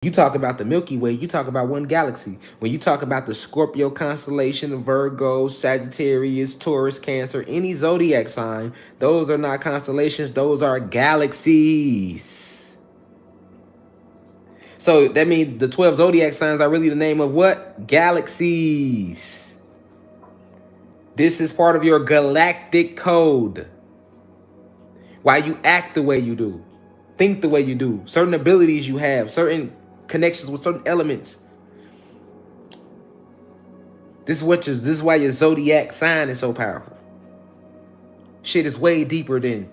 You talk about the Milky Way, you talk about one galaxy. When you talk about the Scorpio constellation, Virgo, Sagittarius, Taurus, Cancer, any zodiac sign, those are not constellations, those are galaxies. So that means the 12 zodiac signs are really the name of what? Galaxies. This is part of your galactic code. Why you act the way you do, think the way you do, certain abilities you have, certain connections with certain elements. This is why your zodiac sign is so powerful. Shit is way deeper than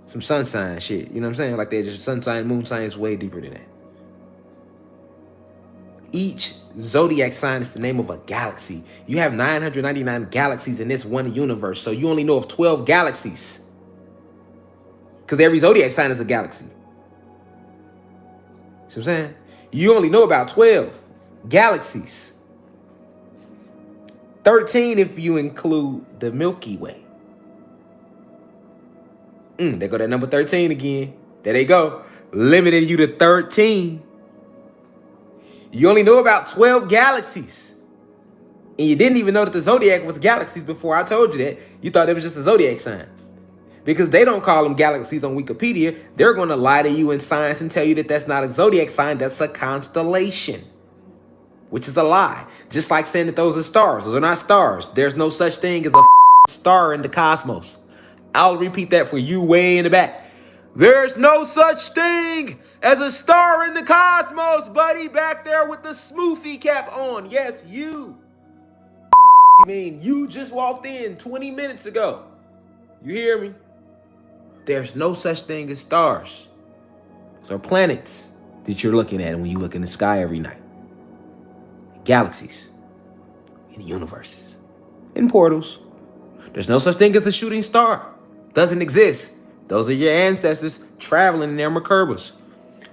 some sun sign shit. You know what I'm saying? Like that, just sun sign, moon sign is way deeper than that. Each zodiac sign is the name of a galaxy. You have 999 galaxies in this one universe, so you only know of 12 galaxies. Because every zodiac sign is a galaxy. See what I'm saying? You only know about 12 galaxies. 13 if you include the Milky Way. There go that number 13 again. There they go. Limiting you to 13. You only know about 12 galaxies. And you didn't even know that the zodiac was galaxies before I told you that. You thought it was just a zodiac sign. Because they don't call them galaxies on Wikipedia. They're going to lie to you in science and tell you that that's not a zodiac sign. That's a constellation. Which is a lie. Just like saying that those are stars. Those are not stars. There's no such thing as a star in the cosmos. I'll repeat that for you way in the back. There's no such thing as a star in the cosmos, buddy, back there with the smoothie cap on. Yes, you. You mean you just walked in 20 minutes ago. You hear me? There's no such thing as stars. Those are planets that you're looking at when you look in the sky every night. Galaxies. And universes. And portals. There's no such thing as a shooting star. Doesn't exist. Those are your ancestors traveling in their Merkabas,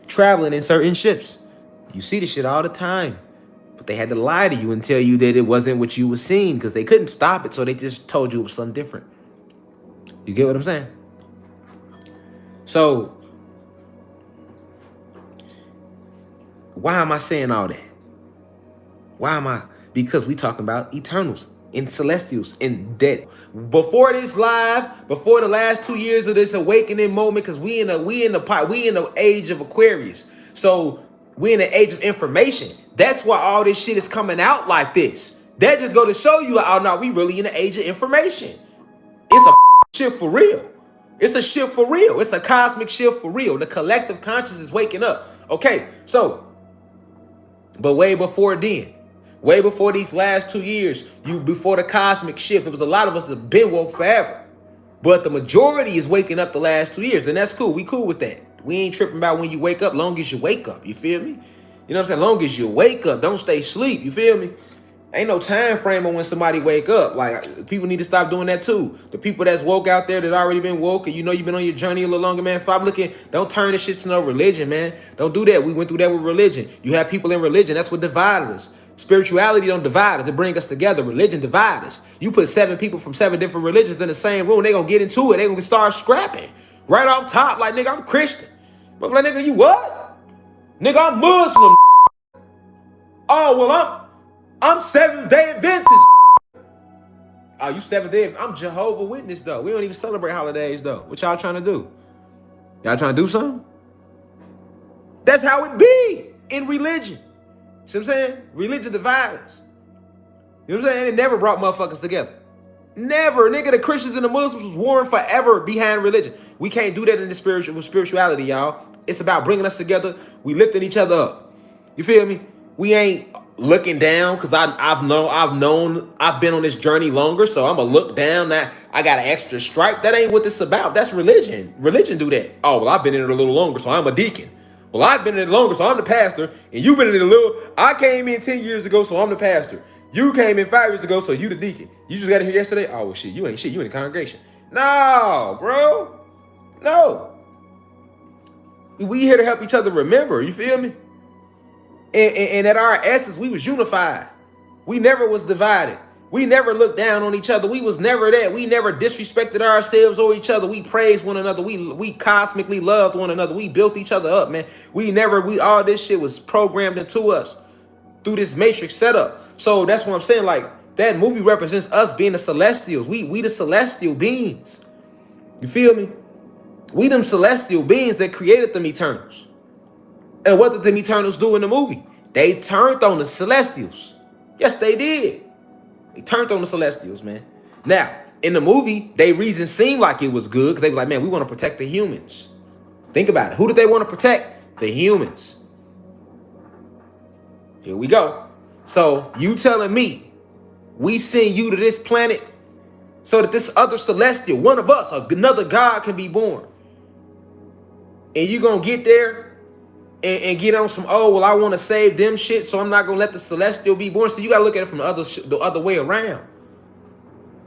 traveling in certain ships. You see this shit all the time. But they had to lie to you and tell you that it wasn't what you were seeing because they couldn't stop it, so they just told you it was something different. You get what I'm saying? So, why am I saying all that? Why am I? Because we talking about Eternals and Celestials and that before this live, before the last 2 years of this awakening moment, because we in the age of Aquarius. So we in the age of information. That's why all this shit is coming out like this. That just go to show you, like, oh no, we really in the age of information. It's a shift for real. It's a shift for real. It's a cosmic shift for real. The collective consciousness is waking up. Okay, so, but way before then, way before these last 2 years, before the cosmic shift, it was a lot of us that have been woke forever. But the majority is waking up the last 2 years, and that's cool. We cool with that. We ain't tripping about when you wake up, long as you wake up. You feel me? You know what I'm saying? Long as you wake up, don't stay asleep. You feel me? Ain't no time frame on when somebody wake up. Like, people need to stop doing that too. The people that's woke out there that already been woke, and you know you've been on your journey a little longer, man. Stop looking. Don't turn this shit to no religion, man. Don't do that. We went through that with religion. You have people in religion. That's what divided us. Spirituality don't divide us. It bring us together. Religion divide us. You put 7 people from 7 different religions in the same room, they gonna get into it. They gonna start scrapping. Right off top, like, nigga, I'm Christian. But like, nigga, you what? Nigga, I'm Muslim. Oh, well, I'm Seventh-day Adventist. Oh, you Seventh-day? I'm Jehovah's Witness, though. We don't even celebrate holidays, though. What y'all trying to do? Y'all trying to do something? That's how it be in religion. See what I'm saying? Religion divides us. You know what I'm saying? It never brought motherfuckers together. Never. Nigga, the Christians and the Muslims was warring forever behind religion. We can't do that in the spirituality, y'all. It's about bringing us together. We lifting each other up. You feel me? We ain't looking down because I've been on this journey longer, so I'm gonna look down. Now I got an extra stripe. That ain't what this about. That's religion. Religion do that. Oh, well, I've been in it a little longer, so I'm a deacon. Well, I've been in it longer, so I'm the pastor, and you've been in it a little. I came in 10 years ago, so I'm the pastor. You came in 5 years ago, so you the deacon. You just got here yesterday. Oh, well, shit, you ain't shit. You in the congregation. No, bro. No. We here to help each other remember. You feel me? And at our essence, we was unified. We never was divided. We never looked down on each other. We was never that. We never disrespected ourselves or each other. We praised one another. We cosmically loved one another. We built each other up, man. All this shit was programmed into us through this matrix setup. So that's what I'm saying. Like, that movie represents us being the celestials. We the celestial beings. You feel me? We them celestial beings that created them Eternals. And what did them Eternals do in the movie? They turned on the celestials. Yes, they did. They turned on the celestials, man. Now, in the movie, they reason seemed like it was good because they was like, man, we want to protect the humans. Think about it. Who did they want to protect? The humans. Here we go. So you telling me we send you to this planet so that this other celestial, one of us, another god can be born. And you gonna get there and get on some, oh, well, I want to save them shit, so I'm not gonna let the celestial be born. So you gotta look at it from the other way around.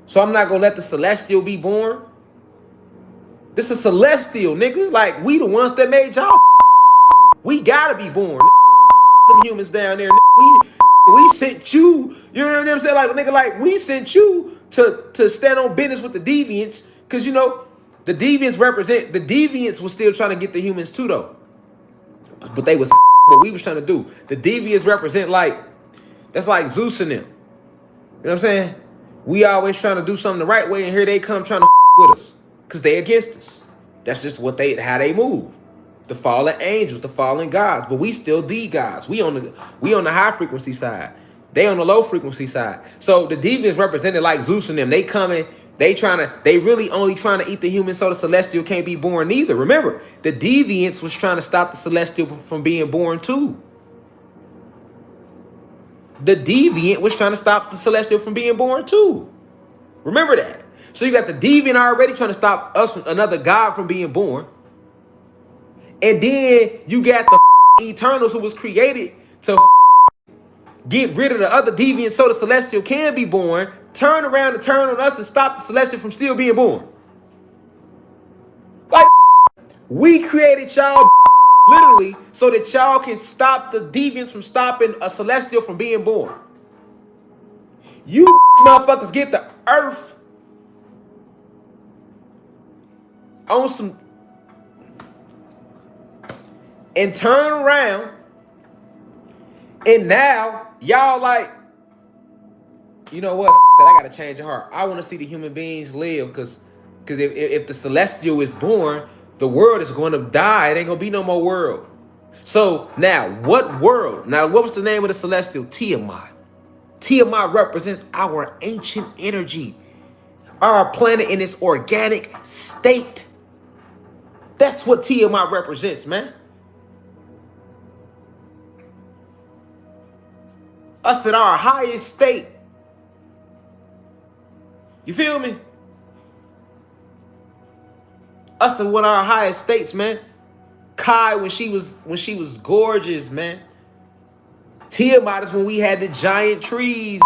So I'm not gonna let the celestial be born. This is celestial, nigga. Like, we the ones that made y'all. We gotta be born. Them humans down there. We sent you. You know what I'm saying? Like, nigga, like, we sent you to stand on business with the deviants, because, you know, the deviants was still trying to get the humans too, though. But they was what we was trying to do. The deviants represent, like, that's like Zeus and them. You know what I'm saying? We always trying to do something the right way, and here they come trying to with us because they against us. That's just how they move. The fallen angels, the fallen gods, but we still the gods. We on the high frequency side. They on the low frequency side. So the deviants represented like Zeus and them. They coming. They really only trying to eat the humans so the celestial can't be born neither. Remember, the deviants was trying to stop the celestial from being born too. The deviant was trying to stop the celestial from being born too. Remember that. So you got the deviant already trying to stop us, another god, from being born. And then you got the Eternals who was created to get rid of the other deviants so the celestial can be born, turn around and turn on us and stop the celestial from still being born. Like, we created y'all literally so that y'all can stop the deviants from stopping a celestial from being born. You motherfuckers get the earth on some and turn around, and now y'all like, you know what? That I gotta change your heart. I want to see the human beings live, because if the celestial is born, the world is going to die. It ain't gonna be no more world. So now, what world? Now, what was the name of the celestial? Tiamat. Tiamat represents our ancient energy, our planet in its organic state. That's what Tiamat represents, man. Us at our highest state. You feel me? Us in one of our highest states, man. Kai when she was gorgeous, man. Tiamat is when we had the giant trees.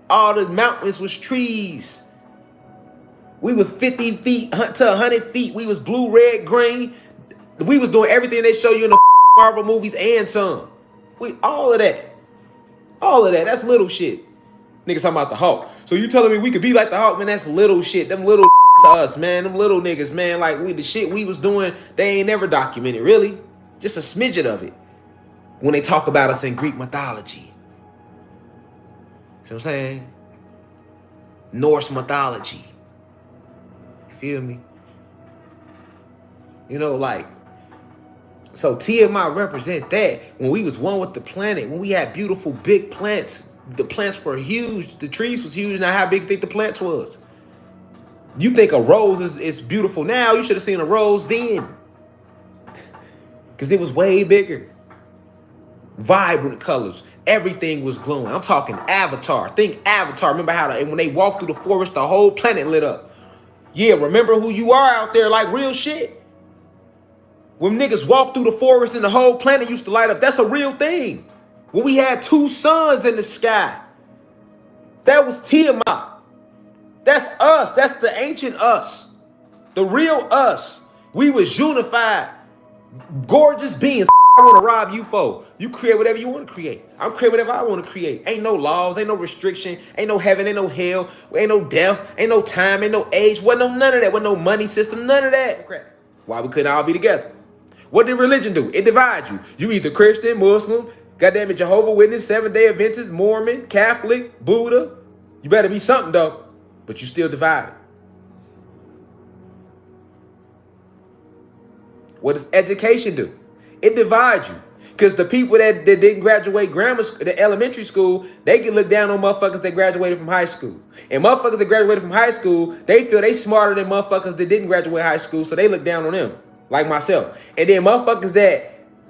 All the mountains was trees. We was 50 feet to 100 feet. We was blue, red, green. We was doing everything they show you in the Marvel movies and some. All of that. All of that. That's little shit. Niggas talking about the Hulk. So you telling me we could be like the Hulk, man? That's little shit. Them little to us, man. Them little niggas, man. Like, the shit we was doing, they ain't never documented, really. Just a smidget of it. When they talk about us in Greek mythology. See what I'm saying? Norse mythology. You feel me? You know, like, so Tiamat represent that. When we was one with the planet, when we had beautiful big plants, the plants were huge, the trees was huge. Now how big do you think the plants was? You think a rose is beautiful now, you should have seen a rose then. Because it was way bigger. Vibrant colors. Everything was glowing. I'm talking Avatar. Think Avatar. Remember how when they walked through the forest, the whole planet lit up. Yeah, remember who you are out there, like real shit. When niggas walked through the forest and the whole planet used to light up, that's a real thing. When we had 2 suns in the sky, that was Tiamat. That's us. That's the ancient us. The real us. We was unified, gorgeous beings. I want to rob you for? You create whatever you want to create. I'm creating whatever I want to create. Ain't no laws, ain't no restriction, ain't no heaven, ain't no hell, ain't no death, ain't no time, ain't no age, wasn't no none of that, wasn't no money system, none of that. Why we couldn't all be together? What did religion do? It divides you. You either Christian, Muslim, goddamn it, Jehovah Witness, Seventh-day Adventist, Mormon, Catholic, Buddha. You better be something though, but you still divided. What does education do? It divides you. Because the people that didn't graduate the elementary school, they can look down on motherfuckers that graduated from high school. And motherfuckers that graduated from high school, they feel they smarter than motherfuckers that didn't graduate high school, so they look down on them, like myself. And then motherfuckers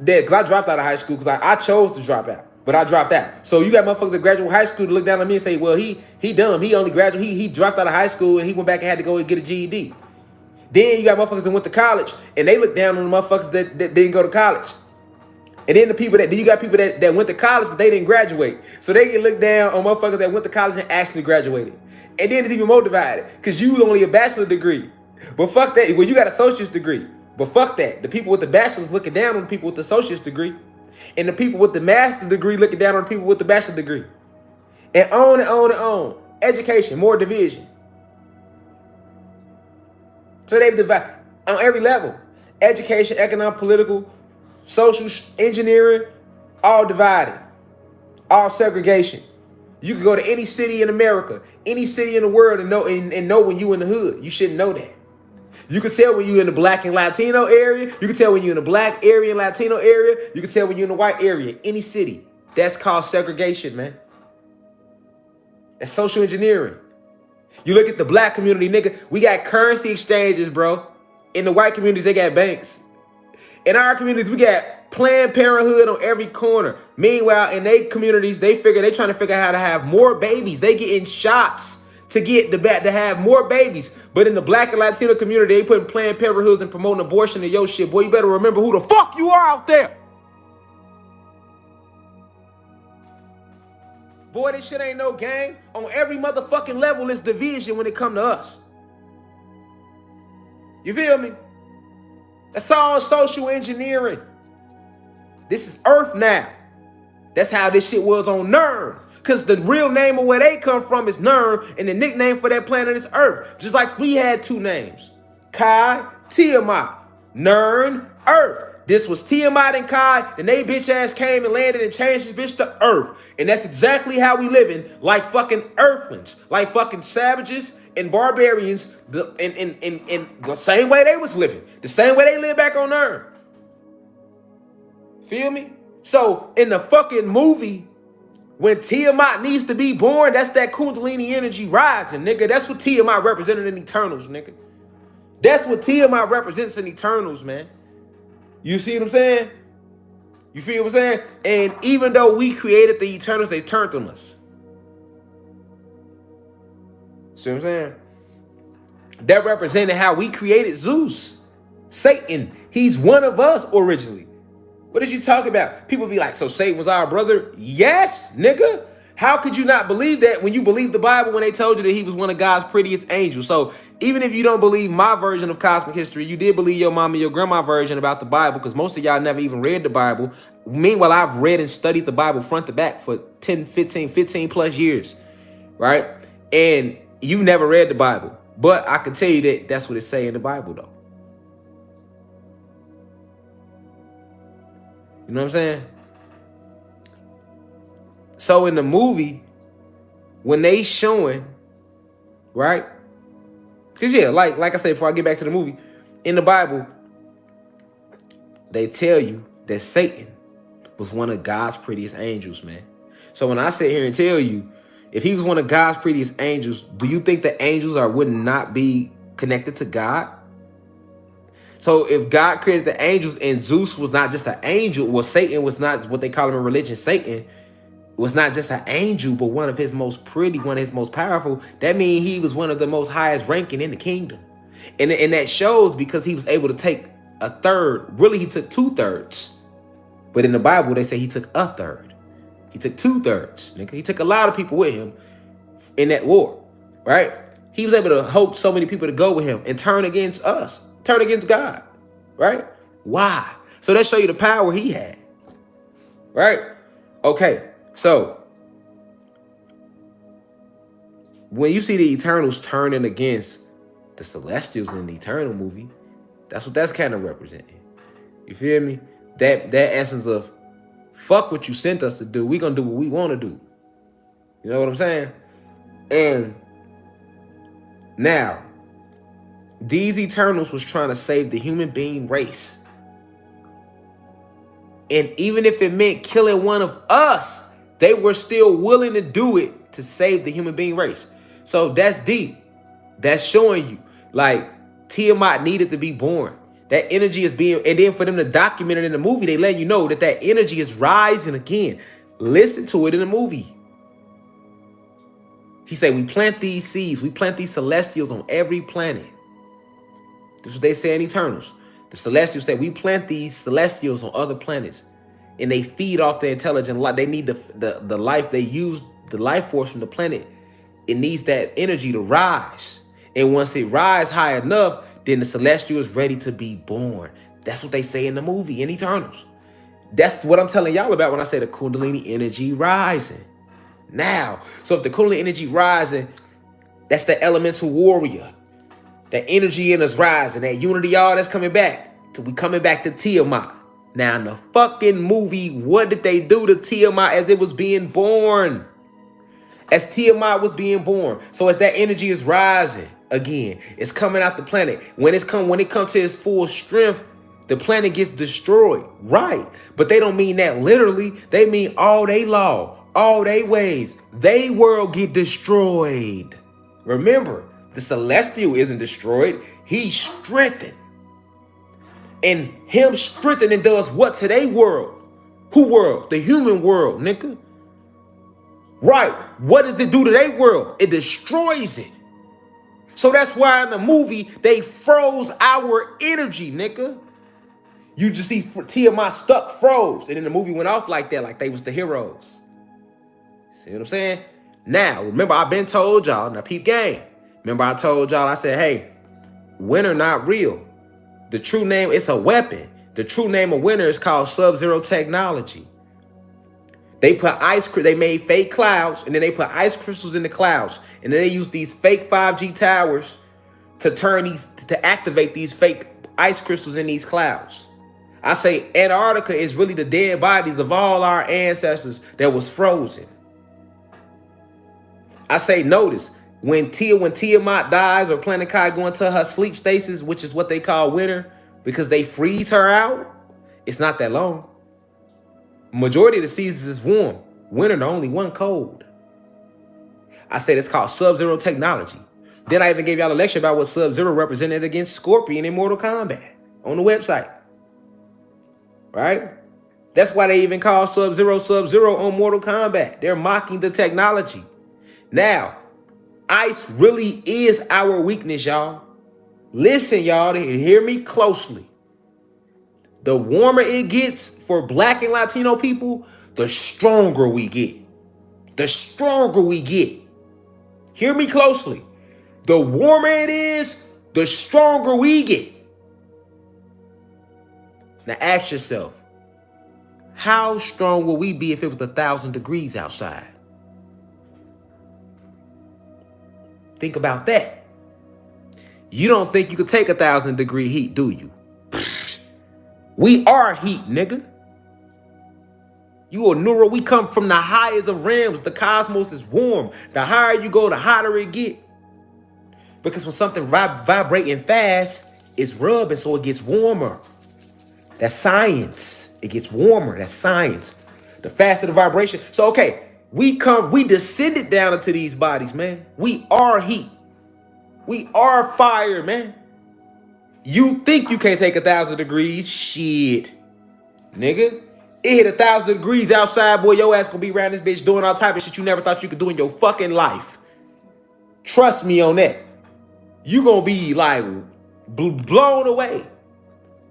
because I dropped out of high school because I chose to drop out, but I dropped out. So you got motherfuckers that graduate high school to look down on me and say, well, he dumb. He only graduated, he dropped out of high school and he went back and had to go and get a GED. Then you got motherfuckers that went to college and they look down on the motherfuckers that didn't go to college. And then you got people that went to college but they didn't graduate. So they can look down on motherfuckers that went to college and actually graduated. And then it's even more divided because you only a bachelor degree. But fuck that. Well, you got an associate's degree. But fuck that. The people with the bachelor's looking down on the people with the associate's degree. And the people with the master's degree looking down on the people with the bachelor's degree. And on and on and on. Education, more division. So they've divided on every level. Education, economic, political, social, engineering, all divided. All segregation. You can go to any city in America, any city in the world and know when you in the hood. You shouldn't know that. You can tell when you're in the black and Latino area. You can tell when you're in the black area and Latino area. You can tell when you're in the white area. Any city. That's called segregation, man. That's social engineering. You look at the black community, nigga, we got currency exchanges, bro. In the white communities, they got banks. In our communities, we got Planned Parenthood on every corner. Meanwhile, in their communities, they trying to figure out how to have more babies. They getting shots to get to have more babies. But in the black and Latino community, they putting Planned Parenthoods and promoting abortion to your shit. Boy, you better remember who the fuck you are out there. Boy, this shit ain't no game. On every motherfucking level, it's division when it come to us. You feel me? That's all social engineering. This is Earth now. That's how this shit was on Nern. Because the real name of where they come from is Nern, and the nickname for that planet is Earth. Just like we had two names. Kai, Tiamat. Nern, Earth. This was Tiamat and Kai, and they bitch ass came and landed and changed this bitch to Earth. And that's exactly how we living, like fucking Earthlings. Like fucking savages and barbarians, in the same way they was living. The same way they lived back on Earth. Feel me? So, in the fucking movie, when Tiamat needs to be born, that's that Kundalini energy rising, nigga. That's what Tiamat represented in Eternals, nigga. That's what Tiamat represents in Eternals, man. You see what I'm saying? You feel what I'm saying? And even though we created the Eternals, they turned on us. See what I'm saying? That represented how we created Zeus. Satan, he's one of us originally. What did you talk about? People be like, so Satan was our brother? Yes, nigga. How could you not believe that when you believe the Bible when they told you that he was one of God's prettiest angels? So even if you don't believe my version of cosmic history, you did believe your mama, your grandma version about the Bible, because most of y'all never even read the Bible. Meanwhile, I've read and studied the Bible front to back for 10, 15 plus years, right? And you've never read the Bible. But I can tell you that that's what it say in the Bible, though. You know what I'm saying? So in the movie, when they showing, right? Because yeah, like I said, before I get back to the movie, in the Bible, they tell you that Satan was one of God's prettiest angels, man. So when I sit here and tell you, if he was one of God's prettiest angels, do you think the angels would not be connected to God? So if God created the angels and Zeus was not just an angel, well, Satan was not what they call him in religion, Satan was not just an angel, but one of his most pretty, one of his most powerful. That means he was one of the most highest ranking in the kingdom. And that shows because he was able to take a third. Really, he took 2/3. But in the Bible, they say he took a third. He took 2/3. Nigga. He took a lot of people with him in that war, right? He was able to hope so many people to go with him and turn against us, turn against God, right? Why? So that show you the power he had. Right? Okay. So when you see the Eternals turning against the Celestials in the Eternal movie, that's what that's kind of representing. You feel me? That essence of fuck what you sent us to do. We gonna do what we want to do. You know what I'm saying? And now, these Eternals was trying to save the human being race. And even if it meant killing one of us, they were still willing to do it to save the human being race. So that's deep. That's showing you, like, Tiamat needed to be born. That energy is being, and then for them to document it in the movie, they let you know that that energy is rising again. Listen to it in the movie. He said, we plant these seeds, we plant these celestials on every planet. This is what they say in Eternals. The Celestials say we plant these celestials on other planets, and they feed off the intelligent life. They need the life. They use the life force from the planet. It needs that energy to rise. And once it rises high enough, then the Celestial is ready to be born. That's what they say in the movie, in Eternals. That's what I'm telling y'all about when I say the Kundalini energy rising. Now, so if the Kundalini energy rising, that's the elemental warrior. That energy in us rising, that unity, y'all, that's coming back. So we coming back to Tiamat. Now in the fucking movie, what did they do to Tiamat as it was being born? As Tiamat was being born. So as that energy is rising again, it's coming out the planet. When it comes to its full strength, the planet gets destroyed. Right. But they don't mean that literally. They mean all they law, all they ways, they world get destroyed. Remember, the Celestial isn't destroyed. He's strengthened. And him strengthening does what to their world? Who world? The human world, nigga. Right. What does it do to their world? It destroys it. So that's why in the movie, they froze our energy, nigga. You just see Tiamat stuck, froze. And then the movie went off like that, like they was the heroes. See what I'm saying? Now, remember, I've been told y'all, now peep game. Remember I told y'all, I said, hey, winter not real. The true name, it's a weapon. The true name of winter is called Sub-Zero technology. They put they made fake clouds, and then they put ice crystals in the clouds. And then they use these fake 5G towers to activate these fake ice crystals in these clouds. I say Antarctica is really the dead bodies of all our ancestors that was frozen. I say notice, when Tiamat dies or Planet Kai go into her sleep stasis, which is what they call winter, because they freeze her out, it's not that long. Majority of the seasons is warm. Winter, the only one cold. I said it's called Sub-Zero technology. Then I even gave y'all a lecture about what Sub-Zero represented against Scorpion in Mortal Kombat on the website. Right? That's why they even call Sub-Zero on Mortal Kombat. They're mocking the technology. Now, ice really is our weakness, y'all. Listen, y'all, hear me closely. The warmer it gets for Black and Latino people, the stronger we get. The stronger we get. Hear me closely. The warmer it is, the stronger we get. Now ask yourself, how strong will we be if it was 1,000 degrees outside? Think about that. You don't think you could take 1,000 degree heat, do you? We are heat, nigga. You a neuro. We come from the highest of realms. The cosmos is warm. The higher you go, the hotter it get. Because when something vibrating fast, it's rubbing, so it gets warmer. That's science. It gets warmer. That's science. The faster the vibration. So okay, we descended down into these bodies, man. We are heat. We are fire, man. You think you can't take 1,000 degrees? Shit. Nigga. It hit 1,000 degrees outside, boy, your ass gonna be around this bitch doing all type of shit you never thought you could do in your fucking life. Trust me on that. You gonna be like blown away.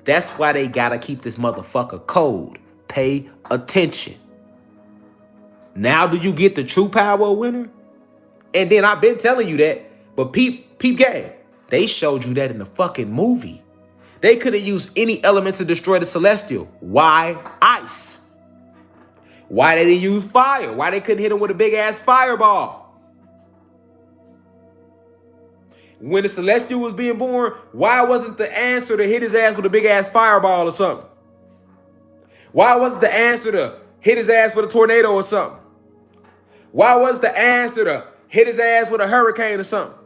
That's why they gotta keep this motherfucker cold. Pay attention. Now do you get the true power of winter? And then I've been telling you that, but peep game. They showed you that in the fucking movie. They could have used any element to destroy the Celestial. Why ice? Why they didn't use fire? Why they couldn't hit him with a big ass fireball? When the Celestial was being born, why wasn't the answer to hit his ass with a big ass fireball or something? Why wasn't the answer to hit his ass with a tornado or something? Why was the answer to hit his ass with a hurricane or something?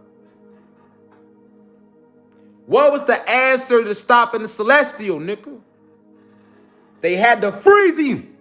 What was the answer to stopping the Celestial, nigga? They had to freeze him.